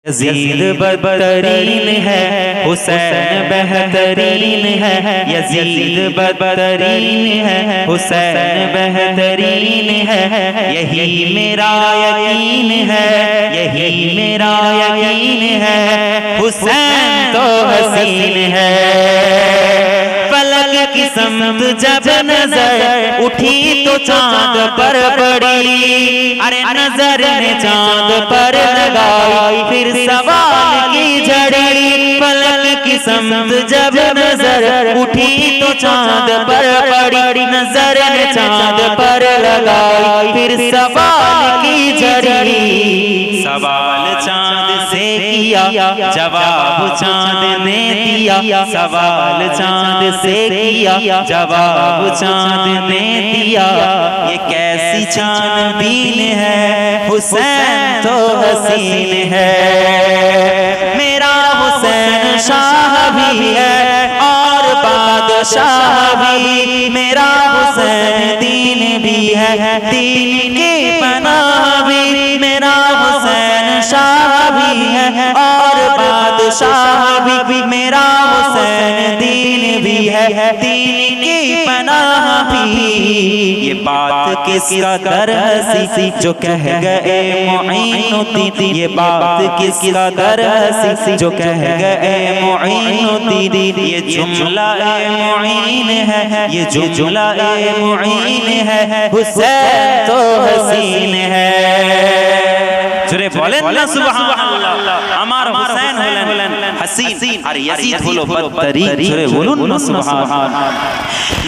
Yazid बदतरीन है, हुसैन बेहतरीन है। यजीद बदतरीन है, हुसैन बेहतरीन है। यही मेरा यकीन है, यही मेरा यकीन है। हुसैन तो हसीन है। फलक की समत जब नजर उठी तो चांद पर पड़ी। अरे नजर ने चांद पर लगाई फिर सवाल की झड़ी। फलक की समत जब नजर उठी तो चांद पर पड़ी। नजर ने चांद पर लगाई फिर सवाल की झड़ी। सवाल चांद से किया, जवाब चांद ने दिया। सवाल चांद से किया, जवाब चांद ने दिया। ये कैसी चांदबीन है, हुसैन तो हसीन है। मेरा हुसैन शाह भी है और बादशाह भी। मेरा हुसैन दीन भी है, दीन की पनाह भी। मेरा हुसैन शाह भी है और बादशाह भी। मेरा हुसैन दीन भी है, दीन की पनाह भी। ये बात किसका दर हसी जो कह गए मुईनुद्दीन। ये बात किसका दर हसी जो कह गए मुईनुद्दीन। ये जुमला मुईन है, ये जुमला मुईन है। हुसैन तो हसीन है। জোরে বলেন না সুবহানাল্লাহ। আমার হুসাইন হলেন হাসিন আর ইয়াজিদ হলো বদতরিন। জোরে বলুন না সুবহানাল্লাহ।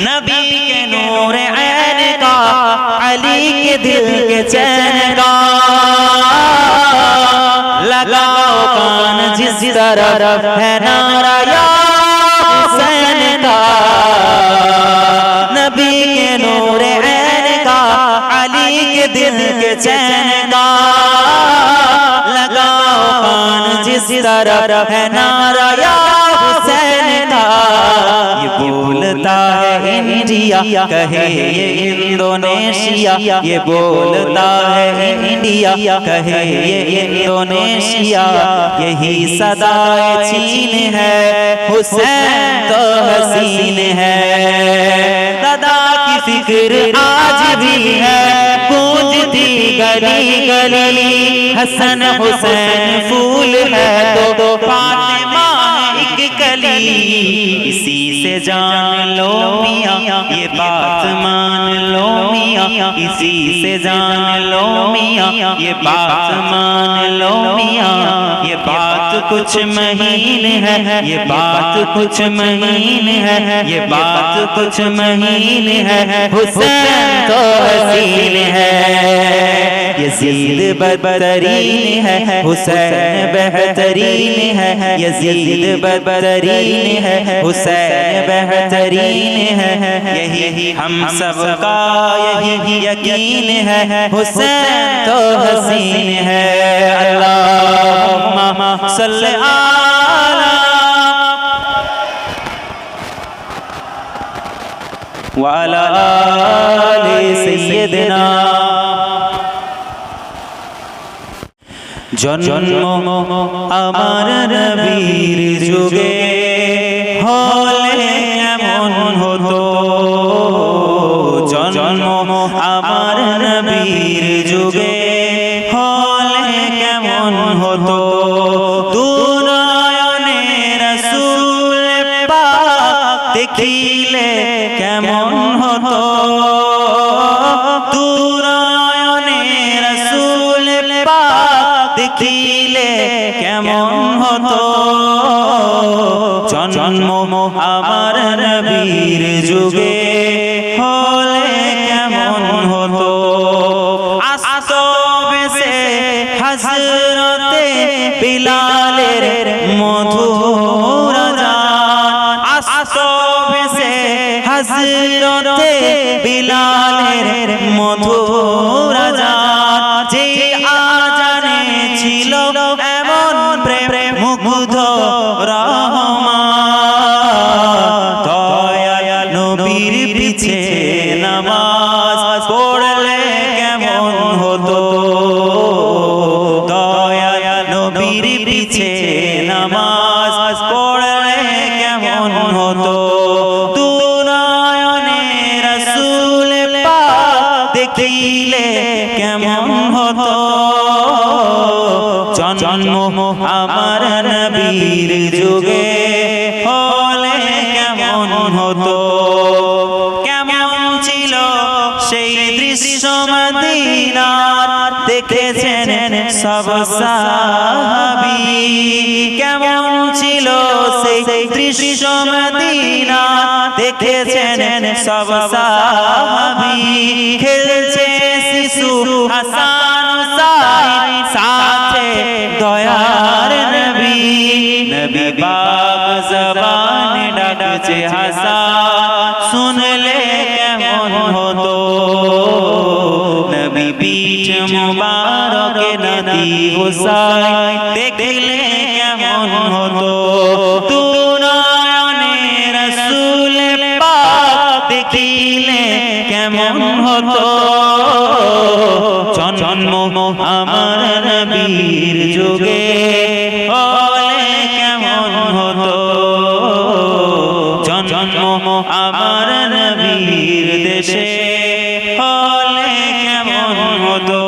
নবী के नूर ऐन का, अली के दिल के चैन का। लगाओ कान जिस तरफ है नारा या हुसैन का। नबी के नूर ऐन का, अली के दिल के चैन का। लगाओ कान जिस तरफ है नारा या हुसैन का। ये बोलता है इंडिया, कहे ये इंडोनेशिया। ये बोलता है इंडिया, कहे ये इंडोनेशिया। यही सदाए चीन है, हुसैन तो हसीन है। दादा की फिक्र आज भी है, गूंजती गली गली। हसन हुसैन फूल है तो फातिमा एक कली। इसी से जान लो मियाँ, ये बात मान लो मियाँ। इसी से जान लो मियाँ, ये बात मान लो मियाँ। ये बात कुछ महीन है, ये बात कुछ महीन है। ये बात कुछ महीन है। हुसैन तो हसीन है। यजीद बदतरीन है, हुसैन बेहतरीन है। यजीद बदतरीन है, हुसैन बेहतरीन है। यही हम सब का यही यकीन है, हुसैन तो हसीन है। अल्लाहुम्मा सल्ली अला व अला आलि सय्यिदिना। जन्म আমার নবীর যুগে হলে এমন হতো। জন্ম আমার নবীর যুগে হলে কেমন হতো। দু নয়নে রাসূল পাক দেখিলে কেমন হতো। দু নয়নে রাসূল পাক দেখিলে কেমন হতো। জন্ম আমার নবীর যুগে হলে কেমন হতো। আসতো বেশে হযরতে বিলালের মধুর আযান। আসতো বেশে হযরতে বিলালের মধুর আযান। যে আযানে ছিল এমন প্রেম মুগ্ধ রহমান। দয়াল নবীর পিছে নামাজ পড়লে কেমন হতো। দয়াল নবীর পিছে নামাজ পড়লে কেমন হতো দু নয়নে রাসূল পাক দেখিলে কেমন হতো জন্ম আমার নবীর যুগে হলে কেমন হতো কেমন ছিল সেই দৃশ্য মদিনার দেখেছেন সব সাহাবী কেমন ছিল সেই দৃশ্য মদিনা দেখেছেন সব সাহাবী খেলছে শিশু হাসান হুসাইন সাথে দয়ার নবী নবী পাক জবান ডাকছে হাসান শুনলে কেমন হতো নবী পিঠ মুবারকে নাতি হুসাইন দেখলে কেমন হতো দু নয়নে রাসূল পাক দেখিলে কেমন হতো জন্ম আমার নবীর যুগে হলে কেমন হতো জন্ম আমার নবীর দেশে হলে কেমন হতো